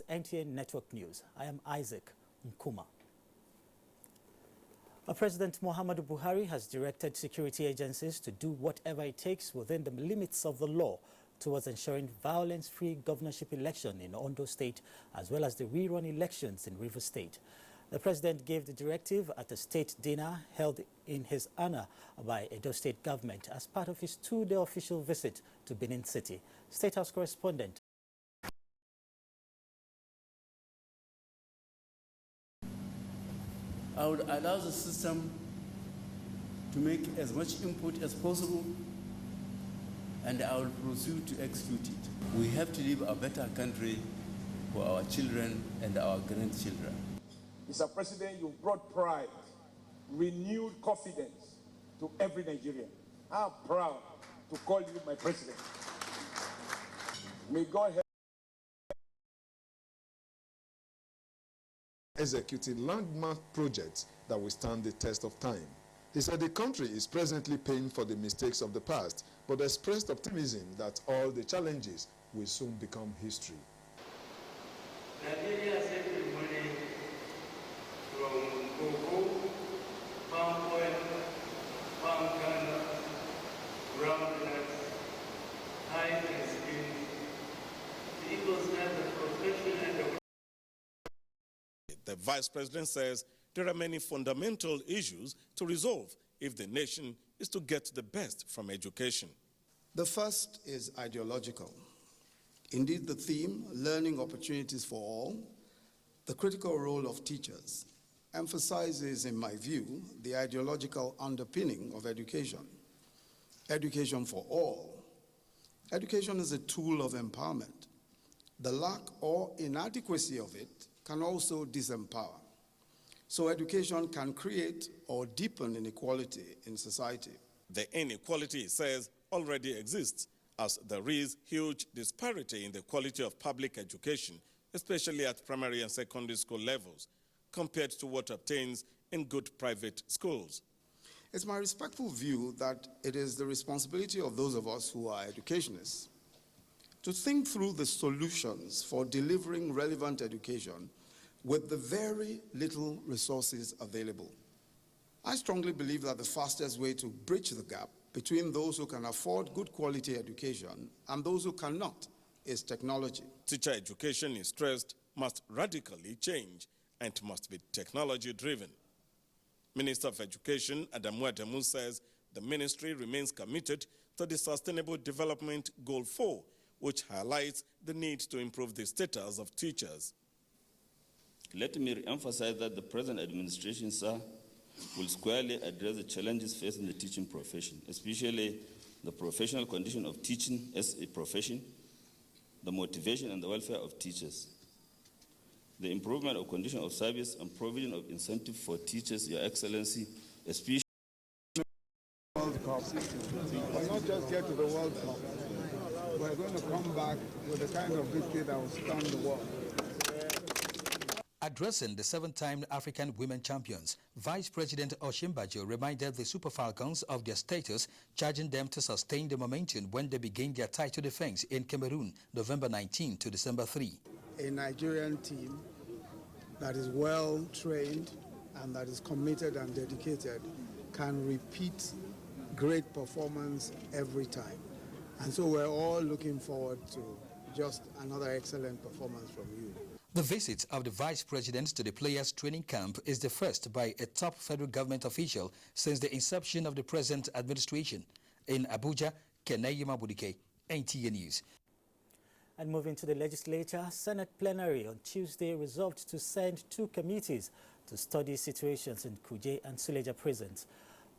NTA Network News. I am Isaac Nkuma. President Muhammadu Buhari has directed security agencies to do whatever it takes within the limits of the law towards ensuring violence-free governorship election in Ondo State, as well as the rerun elections in Rivers State. The president gave the directive at a state dinner held in his honor by Edo State government as part of his two-day official visit to Benin City. State House correspondent I would allow the system to make as much input as possible, and I will proceed to execute it. We have to leave a better country for our children and our grandchildren. Mr. President, you brought pride, renewed confidence to every Nigerian. I'm proud to call you my president. May God help. Executed landmark projects that will stand the test of time. He said the country is presently paying for the mistakes of the past, but expressed optimism that all the challenges will soon become history. Nigeria is saving money from cocoa, palm oil, palm kernel, groundnuts, high and skin. The equals that the profession and the Vice President says there are many fundamental issues to resolve if the nation is to get the best from education. The first is ideological. Indeed, the theme, learning opportunities for all, the critical role of teachers, emphasizes, in my view, the ideological underpinning of education. Education for all. Education is a tool of empowerment. The lack or inadequacy of it can also disempower. So education can create or deepen inequality in society. The inequality, he says, already exists, as there is huge disparity in the quality of public education, especially at primary and secondary school levels, compared to what obtains in good private schools. It's my respectful view that it is the responsibility of those of us who are educationists to think through the solutions for delivering relevant education with the very little resources available. I strongly believe that the fastest way to bridge the gap between those who can afford good quality education and those who cannot is technology. Teacher education, is stressed, must radically change and must be technology-driven. Minister of Education, Adamu Adamu, says the ministry remains committed to the Sustainable Development Goal 4, which highlights the need to improve the status of teachers. Let me re-emphasize that the present administration, sir, will squarely address the challenges facing the teaching profession, especially the professional condition of teaching as a profession, the motivation and the welfare of teachers, the improvement of condition of service and provision of incentive for teachers, Your Excellency, especially World Cup. We'll not just get to the World Cup. We're going to come back with the kind of victory that will stun the world. Addressing the seven-time African women champions, Vice President Osinbajo reminded the Super Falcons of their status, charging them to sustain the momentum when they begin their title defense in Cameroon, November 19 to December 3. A Nigerian team that is well trained and that is committed and dedicated can repeat great performance every time. And so we're all looking forward to just another excellent performance from you. The visit of the Vice President to the players' training camp is the first by a top federal government official since the inception of the present administration. In Abuja, Kenayima Budike, NTA News. And moving to the legislature, Senate plenary on Tuesday resolved to send 2 committees to study situations in Kuje and Suleja prisons.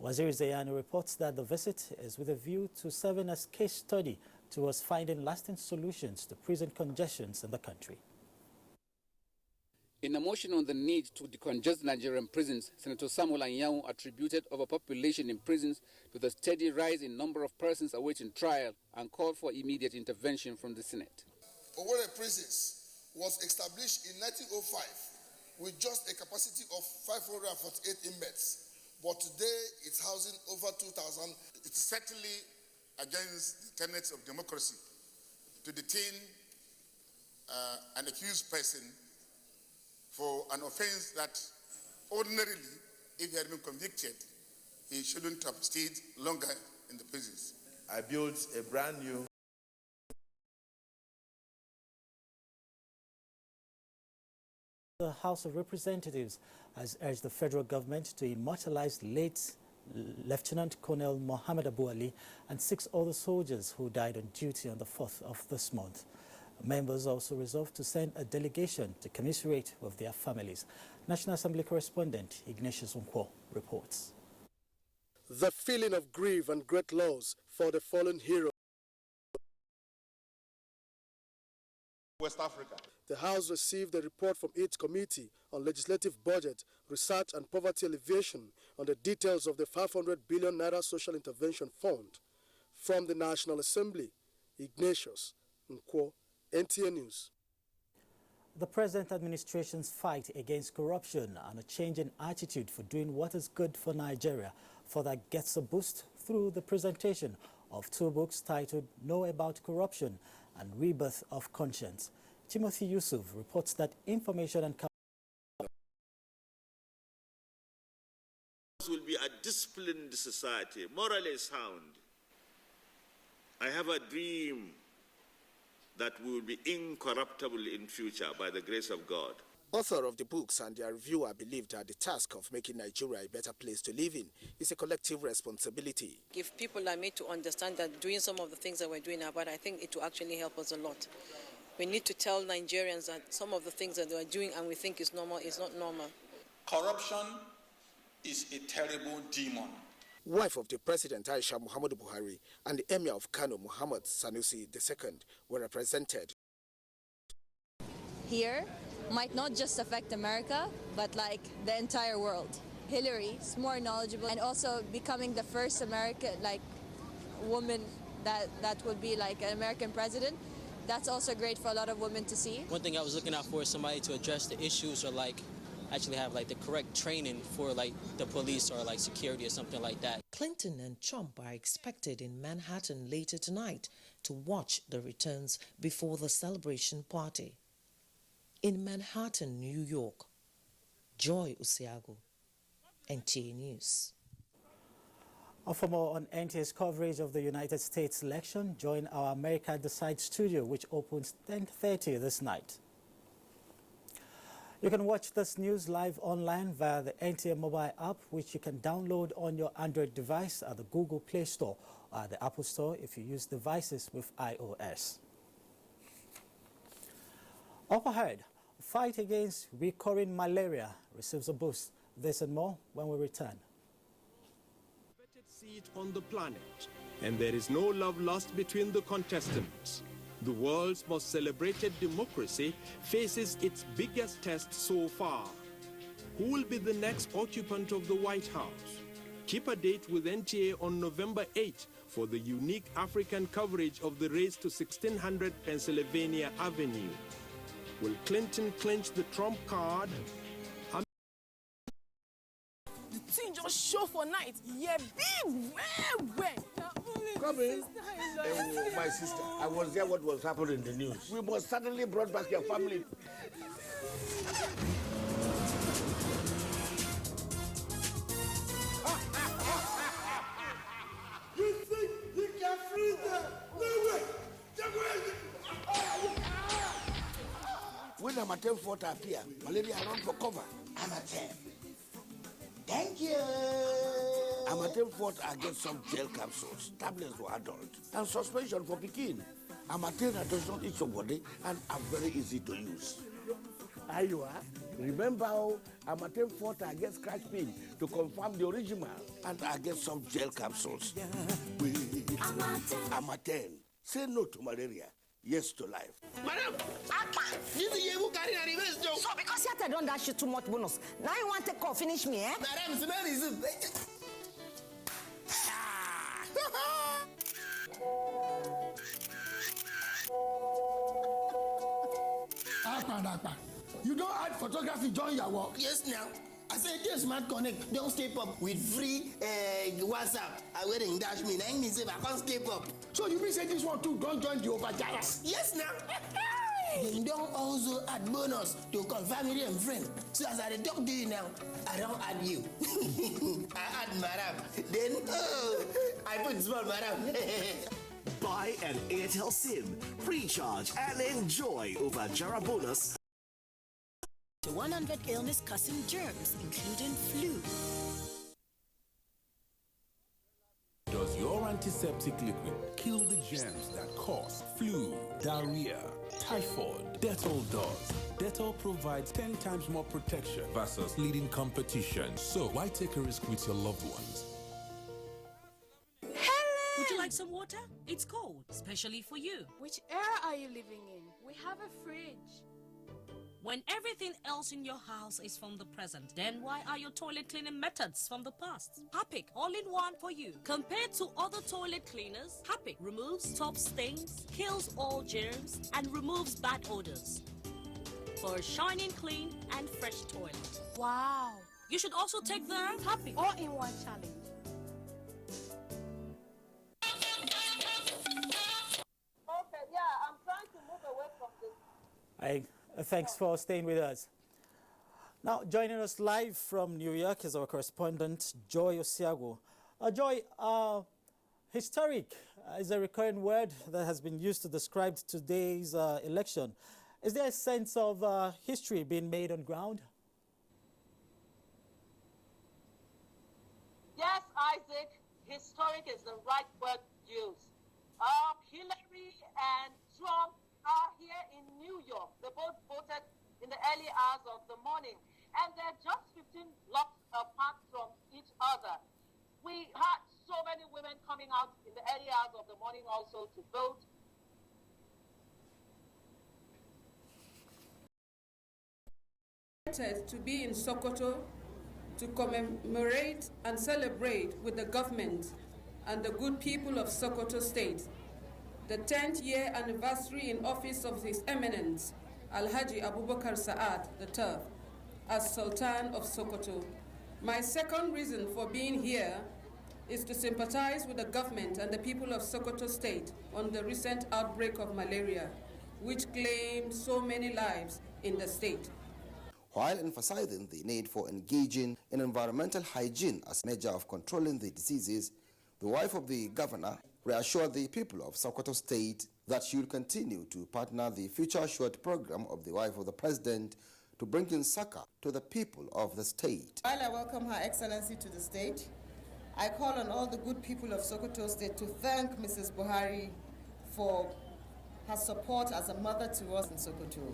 Waziri Zayani reports that the visit is with a view to serving as case study towards finding lasting solutions to prison congestions in the country. In a motion on the need to decongest Nigerian prisons, Senator Samuel Anyanwu attributed overpopulation in prisons to the steady rise in number of persons awaiting trial and called for immediate intervention from the Senate. Owerri Prisons was established in 1905 with just a capacity of 548 inmates, but today it's housing over 2,000. It's certainly against the tenets of democracy to detain an accused person for an offense that ordinarily, if he had been convicted, he shouldn't have stayed longer in the prisons. I built a brand new The House of Representatives has urged the federal government to immortalize late Lieutenant Colonel Muhammad Abu Ali and 6 other soldiers who died on duty on the 4th of this month. Members also resolved to send a delegation to commiserate with their families. National Assembly correspondent Ignatius Nkwo reports. The feeling of grief and great loss for the fallen hero. West Africa. The House received a report from its Committee on Legislative Budget, Research and Poverty Alleviation on the details of the 500 billion naira social intervention fund. From the National Assembly, Ignatius Nkwo, NTA News. The present administration's fight against corruption and a change in attitude for doing what is good for Nigeria further gets a boost through the presentation of 2 books titled Know About Corruption and Rebirth of Conscience. Timothy Yusuf reports that information and will be a disciplined society, morally sound. I have a dream that we will be incorruptible in future by the grace of God. Author of the books and their reviewer believed that the task of making Nigeria a better place to live in is a collective responsibility. If people are made to understand that doing some of the things that we're doing about, I think it will actually help us a lot. We need to tell Nigerians that some of the things that they are doing and we think is normal is not normal. Corruption is a terrible demon. Wife of the President Aisha Muhammadu Buhari and the Emir of Kano Muhammad Sanusi II were represented. Here might not just affect America, but like the entire world. Hillary is more knowledgeable and also becoming the first American woman that would be like an American president. That's also great for a lot of women to see. One thing I was looking out for is somebody to address the issues or actually have the correct training for the police or security or something like that. Clinton and Trump are expected in Manhattan later tonight to watch the returns before the celebration party. In Manhattan, New York, Joy Usiago, NTA News. For more on NTA's coverage of the United States election, join our America Decides studio, which opens 10:30 this night. You can watch this news live online via the NTA mobile app, which you can download on your Android device at the Google Play Store or at the Apple Store if you use devices with iOS. Up ahead, fight against recurring malaria receives a boost. This and more when we return. Seat on the planet, and there is no love lost between the contestants. The world's most celebrated democracy faces its biggest test so far. Who will be the next occupant of the White House? Keep a date with NTA on November 8 for the unique African coverage of the race to 1600 Pennsylvania Avenue. Will Clinton clinch the Trump card? The thing just show for night. Yeah, big, well. Come in. My sister, I was there what was happening in the news. We must suddenly brought back your family. You think you can freeze them? No way. When Amatem fought appear, malaria run for cover. Amatem. Thank you. Amatem fought against some gel capsules, tablets for adults, and suspension for Pekin. Amatem does not eat somebody and are very easy to use. There you are. Remember how Amatem fought against scratch pain to confirm the original and against some gel capsules. Amatem. Say no to malaria. Yes to life. Madam, this is you carrying a reverse joke. So because you don't dash you too much bonus, now you want to call finish me, eh? Madam, it's very easy. You don't add photography during your work? Yes, now. I said, this Smart Connect, don't step up with free WhatsApp. I wouldn't dash me. I can't step up. So you mean say this one too, don't join the overcharge? Yes, now. They don't also add bonus to call family and friends. So as I talk to you now, I don't add you. I add madam. Then I put small madam. Buy an Airtel SIM, pre-charge and enjoy over Jara bonus. To 100 illness-causing germs, including flu. Does your antiseptic liquid kill the germs that cause flu, diarrhea, typhoid? Dettol does. Dettol provides 10 times more protection versus leading competition. So why take a risk with your loved ones? Would you like some water? It's cold, especially for you. Which era are you living in? We have a fridge. When everything else in your house is from the present, then why are your toilet cleaning methods from the past? Harpic, all-in-one for you. Compared to other toilet cleaners, Harpic removes top stains, kills all germs, and removes bad odors for a shining, clean, and fresh toilet. Wow. You should also take the Harpic all-in-one challenge. Okay, yeah, I'm trying to move away from this. Thanks for staying with us. Now, joining us live from New York is our correspondent, Joy Osiago. Joy, historic is a recurring word that has been used to describe today's election. Is there a sense of history being made on ground? Yes, Isaac, historic is the right word used. Hillary and Trump are here in New York. They both voted in the early hours of the morning, and they're just 15 blocks apart from each other. We had so many women coming out in the early hours of the morning also to vote. To be in Sokoto to commemorate and celebrate with the government and the good people of Sokoto State the 10th year anniversary in office of His Eminence Alhaji Abubakar Sa'ad III as Sultan of Sokoto. My second reason for being here is to sympathize with the government and the people of Sokoto State on the recent outbreak of malaria, which claimed so many lives in the state. While emphasizing the need for engaging in environmental hygiene as a measure of controlling the diseases, the wife of the governor reassured the people of Sokoto State that she will continue to partner the Future Assured program of the wife of the president to bring in succor to the people of the state. While I welcome Her Excellency to the state, I call on all the good people of Sokoto State to thank Mrs. Buhari for her support as a mother to us in Sokoto.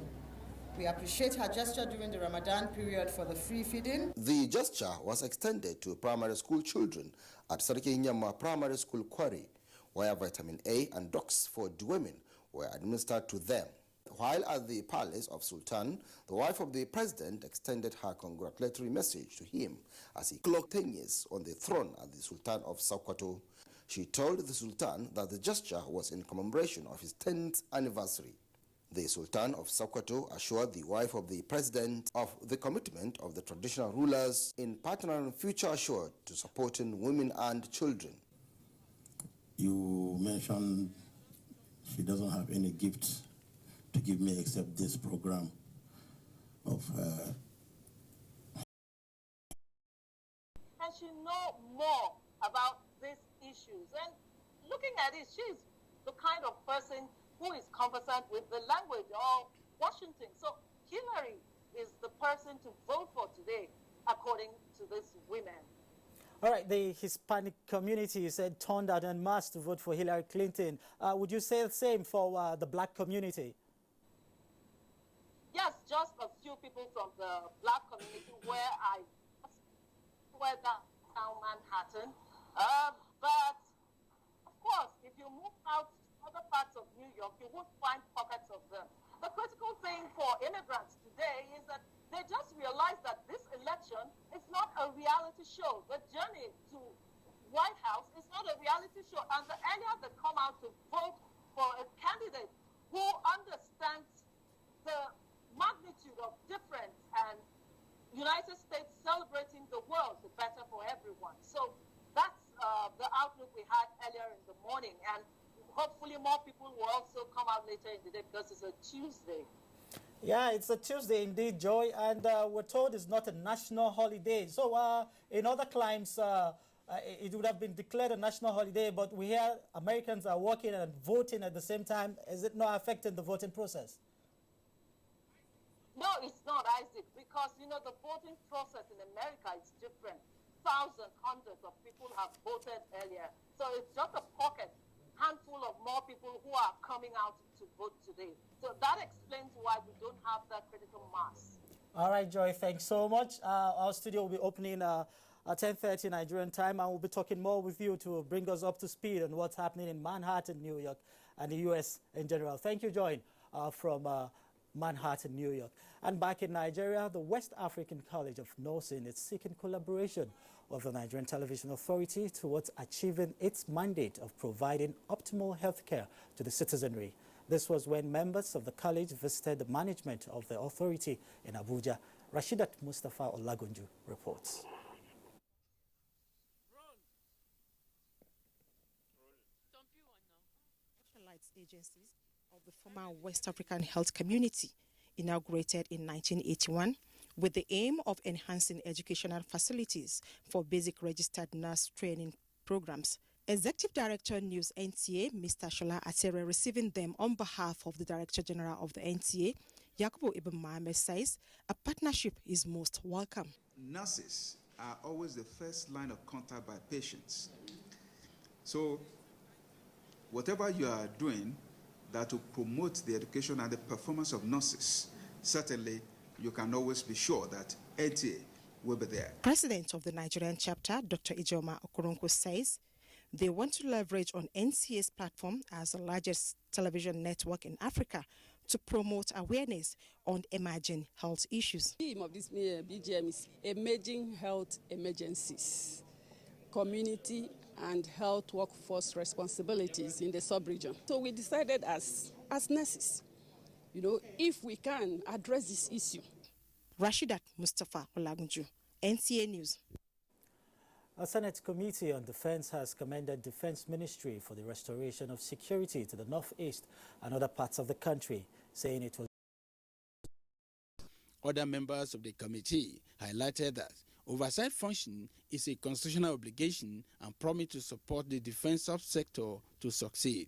We appreciate her gesture during the Ramadan period for the free feeding. The gesture was extended to primary school children at Sarki Nyama Primary School Quarry, where vitamin A and drugs for the women were administered to them. While at the palace of Sultan, the wife of the president extended her congratulatory message to him as he clocked 10 years on the throne as the Sultan of Sokoto. She told the Sultan that the gesture was in commemoration of his 10th anniversary. The Sultan of Sokoto assured the wife of the president of the commitment of the traditional rulers in partnering Future Assured to supporting women and children. You mentioned she doesn't have any gifts to give me except this program of And she knows more about these issues. And looking at it, she's the kind of person who is conversant with the language of Washington. So Hillary is the person to vote for today, according to these women. All right, the Hispanic community said turned out en masse to vote for Hillary Clinton. Would you say the same for the black community? Yes, just a few people from the black community where I were downtown Manhattan. But of course, if you move out to other parts of New York, you won't find pockets of them. The critical thing for immigrants today is that they just realized that this election is not a reality show. The journey to White House is not a reality show. And the earlier they come out to vote for a candidate who understands the magnitude of difference and United States celebrating the world, the better for everyone. So that's the outlook we had earlier in the morning. And hopefully more people will also come out later in the day because it's a Tuesday. Yeah, it's a Tuesday indeed, Joy, and we're told it's not a national holiday. So in other climes, it would have been declared a national holiday, but we hear Americans are working and voting at the same time. Is it not affecting the voting process? No, it's not, Isaac, because, you know, the voting process in America is different. Thousands, hundreds of people have voted earlier. So it's just a pocket, handful of more people who are coming out to vote today. So that explains why we don't have that critical mass. All right, Joy, thanks so much. Our studio will be opening at 10:30 Nigerian time, and we'll be talking more with you to bring us up to speed on what's happening in Manhattan, New York, and the U.S. in general. Thank you, Joy, from Manhattan, New York. And back in Nigeria, the West African College of Nursing is seeking collaboration with the Nigerian Television Authority towards achieving its mandate of providing optimal health care to the citizenry. This was when members of the college visited the management of the authority in Abuja. Rashidat Mustafa Olagunju reports. Specialized agencies of the former West African Health Community, inaugurated in 1981, with the aim of enhancing educational facilities for basic registered nurse training programs. Executive Director News NTA, Mr. Shola Atere, receiving them on behalf of the Director General of the NTA, Yakubu Ibn Mohamed, says a partnership is most welcome. Nurses are always the first line of contact by patients. So whatever you are doing that will promote the education and the performance of nurses, certainly you can always be sure that NTA will be there. President of the Nigerian chapter, Dr. Ijoma Okoronko, says they want to leverage on NTA's platform as the largest television network in Africa to promote awareness on emerging health issues. The theme of this BGM is Emerging Health Emergencies, Community and Health Workforce Responsibilities in the sub-region. So we decided as nurses, you know, if we can address this issue. Rashidat Mustafa Olagunju, NTA News. A Senate Committee on Defense has commended Defense Ministry for the restoration of security to the northeast and other parts of the country, saying it was. Other members of the committee highlighted that oversight function is a constitutional obligation and promise to support the defense subsector to succeed.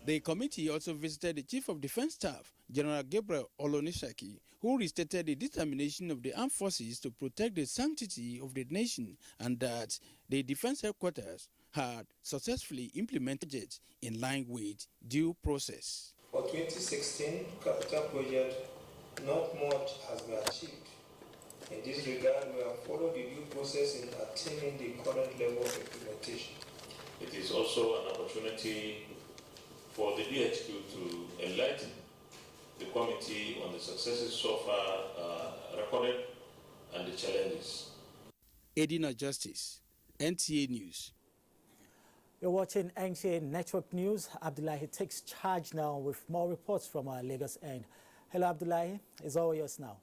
The committee also visited the Chief of Defense Staff, General Gabriel Olonisaki, who restated the determination of the armed forces to protect the sanctity of the nation and that the defense headquarters had successfully implemented it in line with due process. For 2016 capital project, not much has been achieved. In this regard, we have followed the due process in attaining the current level of implementation. It is also an opportunity for the DHQ to enlighten the committee on the successes so far recorded and the challenges. Edina Justice, NTA News. You're watching NTA Network News. Abdullahi takes charge now with more reports from our Lagos end. Hello, Abdullahi. It's all yours now.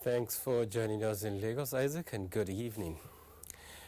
Thanks for joining us in Lagos, Isaac, and good evening.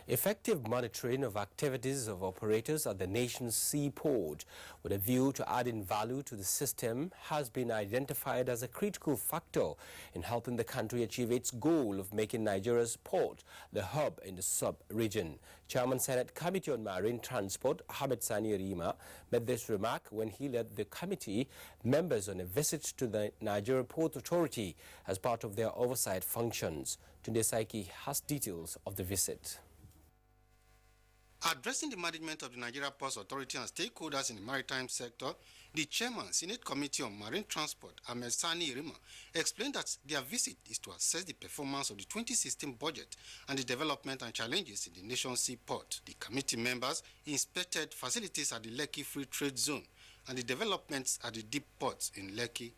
Effective monitoring of activities of operators at the nation's seaport with a view to adding value to the system has been identified as a critical factor in helping the country achieve its goal of making Nigeria's port the hub in the sub-region. Chairman Senate Committee on Marine Transport, Ahmed Sani Rima, made this remark when he led the committee members on a visit to the Nigeria Port Authority as part of their oversight functions. Tunde Saiki has details of the visit. Addressing the management of the Nigeria Ports Authority and stakeholders in the maritime sector, the chairman, Senate Committee on Marine Transport, Ahmed Sani Rima, explained that their visit is to assess the performance of the 2016 budget and the development and challenges in the nation's seaport. The committee members inspected facilities at the Lekki Free Trade Zone and the developments at the deep ports in Lekki.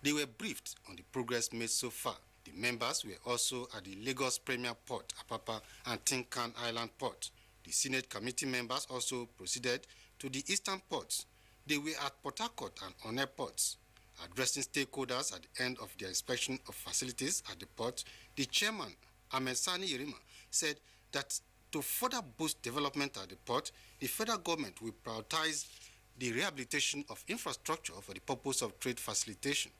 They were briefed on the progress made so far. The members were also at the Lagos Premier Port, Apapa, and Tinkan Island Port. The Senate committee members also proceeded to the eastern ports. They were at Port Harcourt and Onne ports. Addressing stakeholders at the end of their inspection of facilities at the port, the chairman, Ahmed Sani Rima, said that To further boost development at the port, the federal government will prioritize the rehabilitation of infrastructure for the purpose of trade facilitation.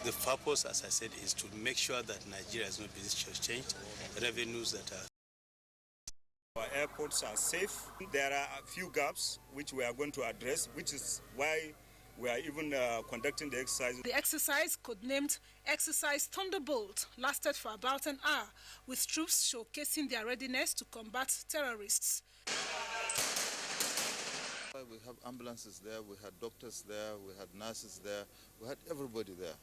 The purpose, as I said, is to make sure that Nigeria is not being shortchanged, revenues that are... Our airports are safe. There are a few gaps which we are going to address, which is why we are even conducting the exercise. The exercise, codenamed Exercise Thunderbolt, lasted for about an hour, with troops showcasing their readiness to combat terrorists. We have ambulances there, we had doctors there, we had nurses there, we had everybody there,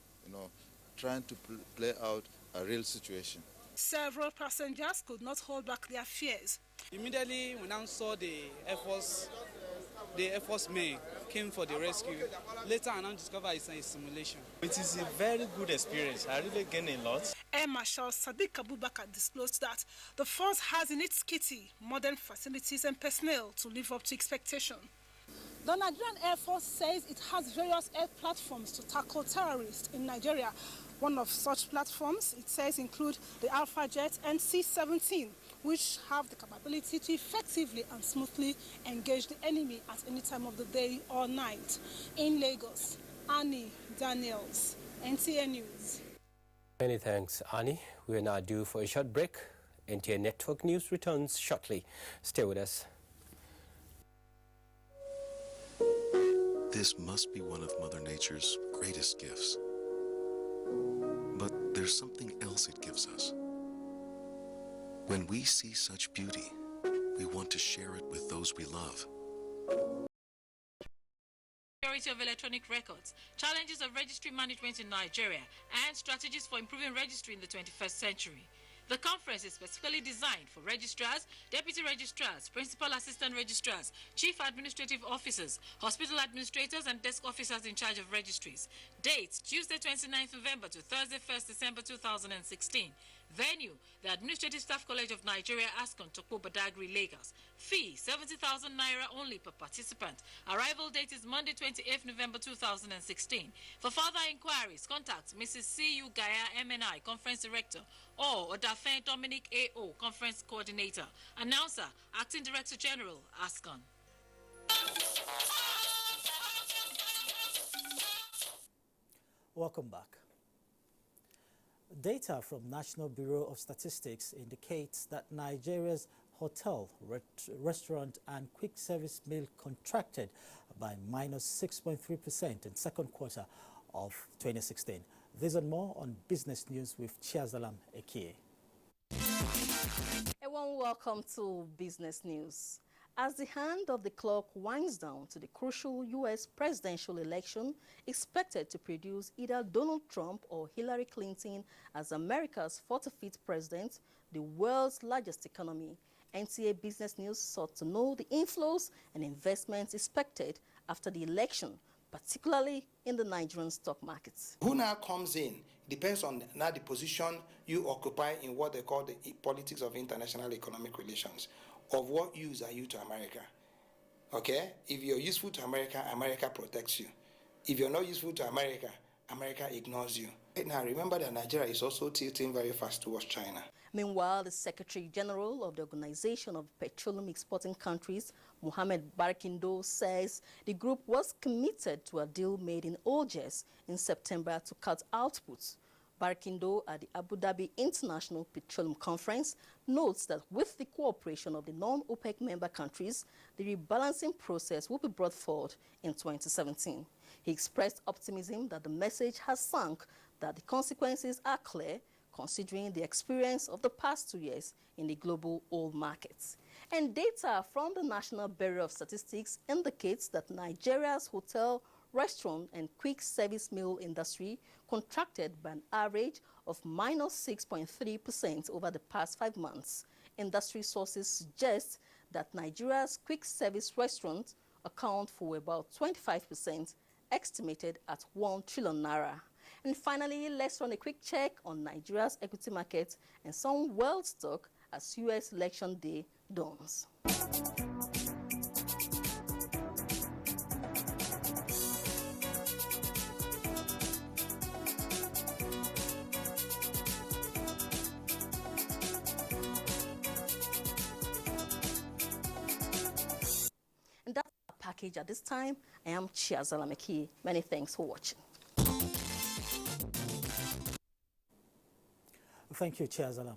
trying to play out a real situation. Several passengers could not hold back their fears. Immediately, we now saw the Air Force men came for the rescue. Later, I now discovered it's a simulation. It is a very good experience. I really gained a lot. Air Marshal Sadiq Abubakar disclosed that the force has in its kitty modern facilities and personnel to live up to expectation. The Nigerian Air Force says it has various air platforms to tackle terrorists in Nigeria. One of such platforms, it says, include the Alpha Jet and C-17, which have the capability to effectively and smoothly engage the enemy at any time of the day or night. In Lagos, Annie Daniels, NTA News. Many thanks, Annie. We are now due for a short break. NTA Network News returns shortly. Stay with us. This must be one of Mother Nature's greatest gifts. But there's something else it gives us. When we see such beauty, we want to share it with those we love. Security of electronic records, challenges of registry management in Nigeria, and strategies for improving registry in the 21st century. The conference is specifically designed for registrars, deputy registrars, principal assistant registrars, chief administrative officers, hospital administrators, and desk officers in charge of registries. Date, Tuesday 29th November to Thursday 1st December 2016. Venue, the Administrative Staff College of Nigeria, Ascon, Tokpo Badagry, Lagos. Fee, 70,000 naira only per participant. Arrival date is Monday 28th November 2016. For further inquiries, contact Mrs. C.U. Gaya, MNI, Conference Director, or Odafen Dominic A.O., Conference Coordinator. Announcer, Acting Director General, Ascon. Welcome back. Data from National Bureau of Statistics indicates that Nigeria's hotel, restaurant and quick service meal contracted by -6.3% in second quarter of 2016. This and more on Business News with Chiazalam Ekie. A warm welcome to Business News. As the hand of the clock winds down to the crucial U.S. presidential election, expected to produce either Donald Trump or Hillary Clinton as America's 45th president, the world's largest economy, NTA Business News sought to know the inflows and investments expected after the election, particularly in the Nigerian stock markets. Who now comes in depends on now the position you occupy in what they call the politics of international economic relations. Of what use are you to America? Okay? If you're useful to America, America protects you. If you're not useful to America, America ignores you. Now, remember that Nigeria is also tilting very fast towards China. Meanwhile, the Secretary General of the Organization of Petroleum Exporting Countries, Mohammed Barkindo, says the group was committed to a deal made in Algiers in September to cut outputs. Barkindo at the Abu Dhabi International Petroleum Conference notes that with the cooperation of the non-OPEC member countries, the rebalancing process will be brought forward in 2017. He expressed optimism that the message has sunk, that the consequences are clear, considering the experience of the past 2 years in the global oil markets. And data from the National Bureau of Statistics indicates that Nigeria's hotel, restaurant and quick service meal industry contracted by an average of -6.3% over the past 5 months. Industry sources suggest that Nigeria's quick service restaurants account for about 25%, estimated at 1 trillion naira. And finally, let's run a quick check on Nigeria's equity market and some wealth stock as U.S. election day dawns. package at this time. I am Chiazala Meki. Many thanks for watching. Thank you, Chiazalam.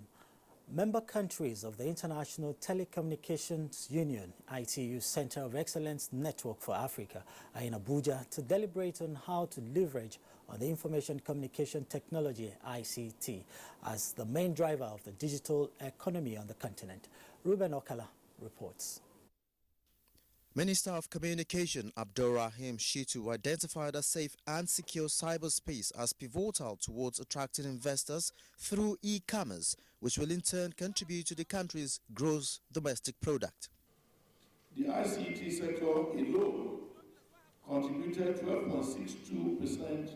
Member countries of the International Telecommunications Union, ITU Center of Excellence Network for Africa, are in Abuja to deliberate on how to leverage on the information communication technology, ICT, as the main driver of the digital economy on the continent. Ruben Okala reports. Minister of Communication Abdulrahim Shitu identified a safe and secure cyberspace as pivotal towards attracting investors through e-commerce, which will in turn contribute to the country's gross domestic product. The ICT sector alone contributed 12.62%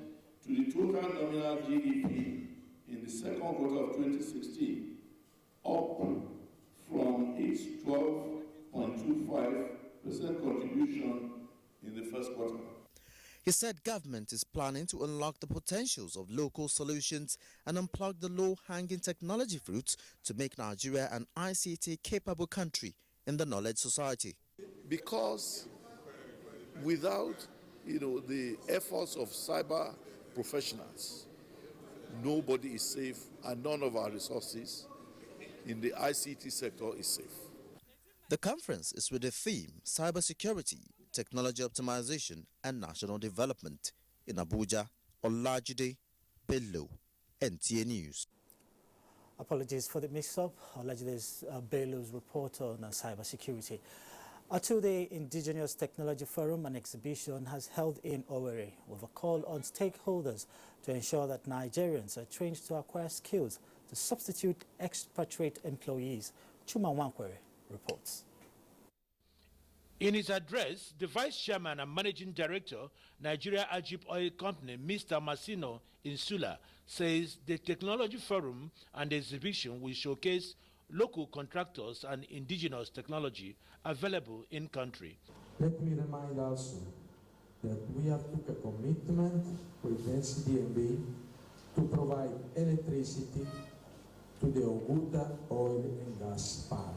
to the total nominal GDP in the second quarter of 2016, up from its 12.25% contribution in the first quarter. He said government is planning to unlock the potentials of local solutions and unplug the low-hanging technology fruits to make Nigeria an ICT-capable country in the knowledge society. Because without, the efforts of cyber professionals, nobody is safe, and none of our resources in the ICT sector is safe. The conference is with the theme Cybersecurity, Technology Optimization and National Development. In Abuja, Olajide Bello, NTA News. Apologies for the mix-up. Olajide Bello's report on cybersecurity. A two-day Indigenous Technology Forum and exhibition has held in Owerri with a call on stakeholders to ensure that Nigerians are trained to acquire skills to substitute expatriate employees. Chuma Wankwere reports. In his address, the Vice Chairman and Managing Director, Nigeria Ajib Oil Company, Mr. Masino Insula, says the Technology Forum and the exhibition will showcase local contractors and indigenous technology available in country. Let me remind also that we have took a commitment with NCDMB to provide electricity to the Oguta Oil and Gas Park.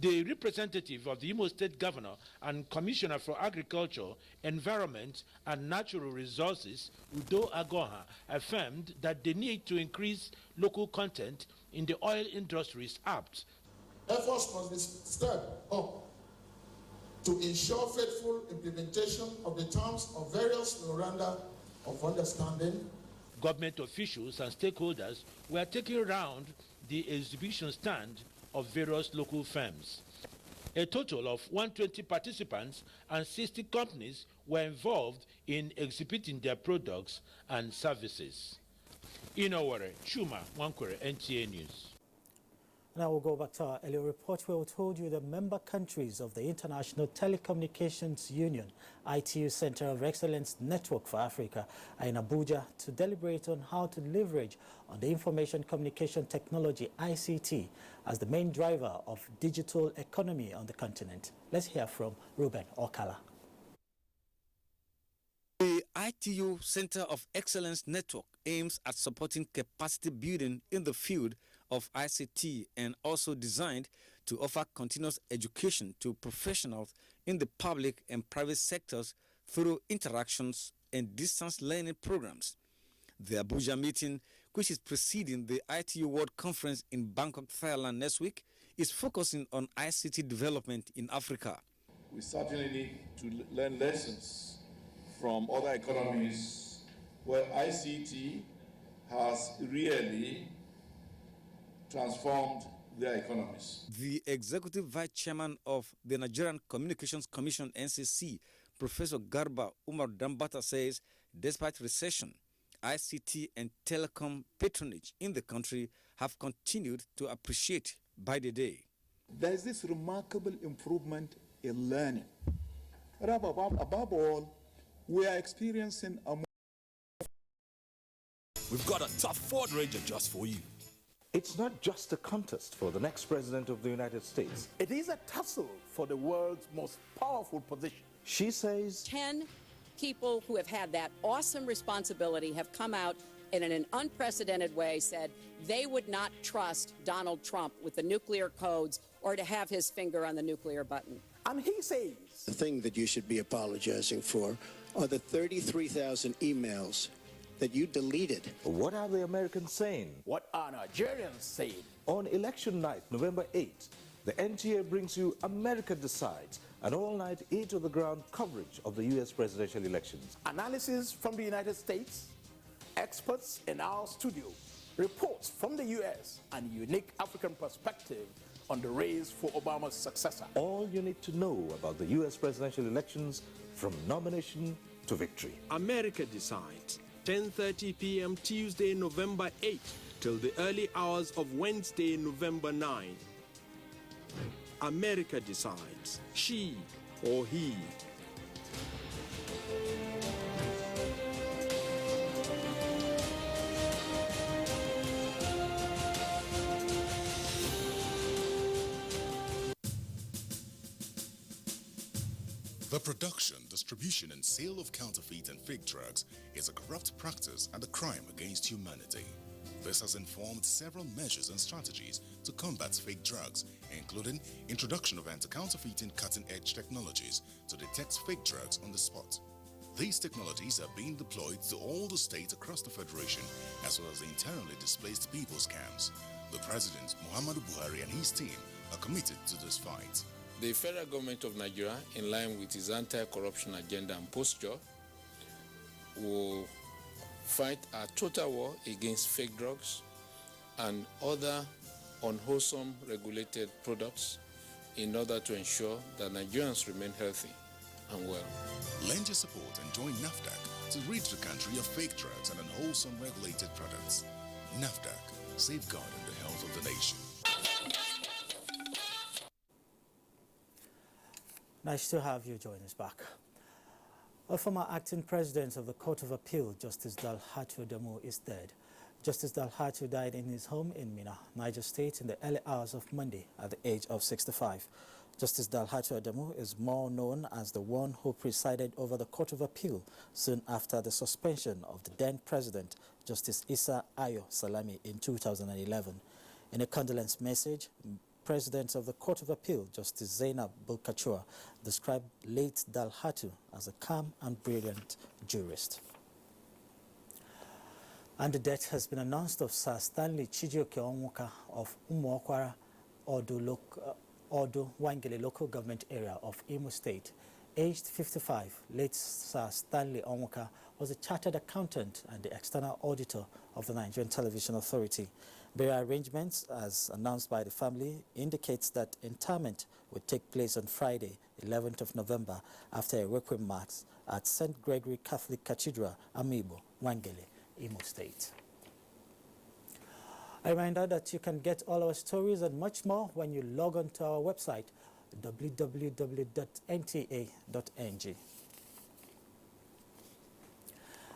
The representative of the Imo State Governor and Commissioner for Agriculture, Environment and Natural Resources, Udo Agoha, affirmed that the need to increase local content in the oil industry is apt. Efforts must be stepped up to ensure faithful implementation of the terms of various memoranda of understanding. Government officials and stakeholders were taking round the exhibition stand of various local firms. A total of 120 participants and 60 companies were involved in exhibiting their products and services. In Owerri, Chuma Wankwere, NTA News. Now we'll go back to our earlier report where we told you the member countries of the International Telecommunications Union, ITU Center of Excellence Network for Africa, are in Abuja to deliberate on how to leverage on the information communication technology, ICT, as the main driver of digital economy on the continent. Let's hear from Ruben Okala. The ITU Center of Excellence Network aims at supporting capacity building in the field of ICT and also designed to offer continuous education to professionals in the public and private sectors through interactions and distance learning programs. The Abuja meeting, which is preceding the ITU World Conference in Bangkok, Thailand next week, is focusing on ICT development in Africa. We certainly need to learn lessons from other economies where ICT has really transformed their economies. The Executive Vice Chairman of the Nigerian Communications Commission, NCC, Professor Garba Umar Dambata, says despite recession, ICT and telecom patronage in the country have continued to appreciate by the day. There is this remarkable improvement in learning. Above all, we are experiencing a... We've got a tough Ford Ranger just for you. It's not just a contest for the next president of the United States. It is a tussle for the world's most powerful position. She says 10 people who have had that awesome responsibility have come out and in an unprecedented way said they would not trust Donald Trump with the nuclear codes or to have his finger on the nuclear button. And he says, the thing that you should be apologizing for are the 33,000 emails that you deleted. What are the Americans saying? What are Nigerians saying? On election night, November 8th, the NTA brings you America Decides, an all-night, ear-to-the-ground coverage of the U.S. presidential elections. Analysis from the United States, experts in our studio, reports from the U.S., and unique African perspective on the race for Obama's successor. All you need to know about the U.S. presidential elections from nomination to victory. America Decides, 10:30 p.m. Tuesday, November 8th, till the early hours of Wednesday, November 9. America Decides, she or he. The production, distribution, and sale of counterfeit and fake drugs is a corrupt practice and a crime against humanity. This has informed several measures and strategies to combat fake drugs, including introduction of anti-counterfeiting cutting-edge technologies to detect fake drugs on the spot. These technologies are being deployed to all the states across the Federation, as well as the internally displaced people's camps. The President, Muhammadu Buhari, and his team are committed to this fight. The federal government of Nigeria, in line with its anti-corruption agenda and posture, will fight a total war against fake drugs and other unwholesome regulated products in order to ensure that Nigerians remain healthy and well. Lend your support and join NAFDAC to rid the country of fake drugs and unwholesome regulated products. NAFDAC, safeguarding the health of the nation. Nice to have you join us back. A former acting president of the Court of Appeal, Justice Dalhatu Adamu, is dead. Justice Dalhatu died in his home in Minna, Niger State, in the early hours of Monday at the age of 65. Justice Dalhatu Adamu is more known as the one who presided over the Court of Appeal soon after the suspension of the then president, Justice Issa Ayo Salami, in 2011. In a condolence message, President of the Court of Appeal, Justice Zainab Bulkachua, described late Dalhatu as a calm and brilliant jurist. And the death has been announced of Sir Stanley Chijioke Onwuka of Umuokwara, Odo Wangele local government area of Imo State. Aged 55, late Sir Stanley Onwuka was a chartered accountant and the external auditor of the Nigerian Television Authority. Burial arrangements, as announced by the family, indicates that interment would take place on Friday, 11th of November, after a requiem mass at St. Gregory Catholic Cathedral, Amibo, Wangele, Imo State. A reminder that you can get all our stories and much more when you log on to our website, www.nta.ng.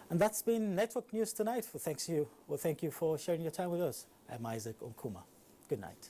And that's been Network News Tonight. Thank you for sharing your time with us. I'm Isaac Onkuma. Good night.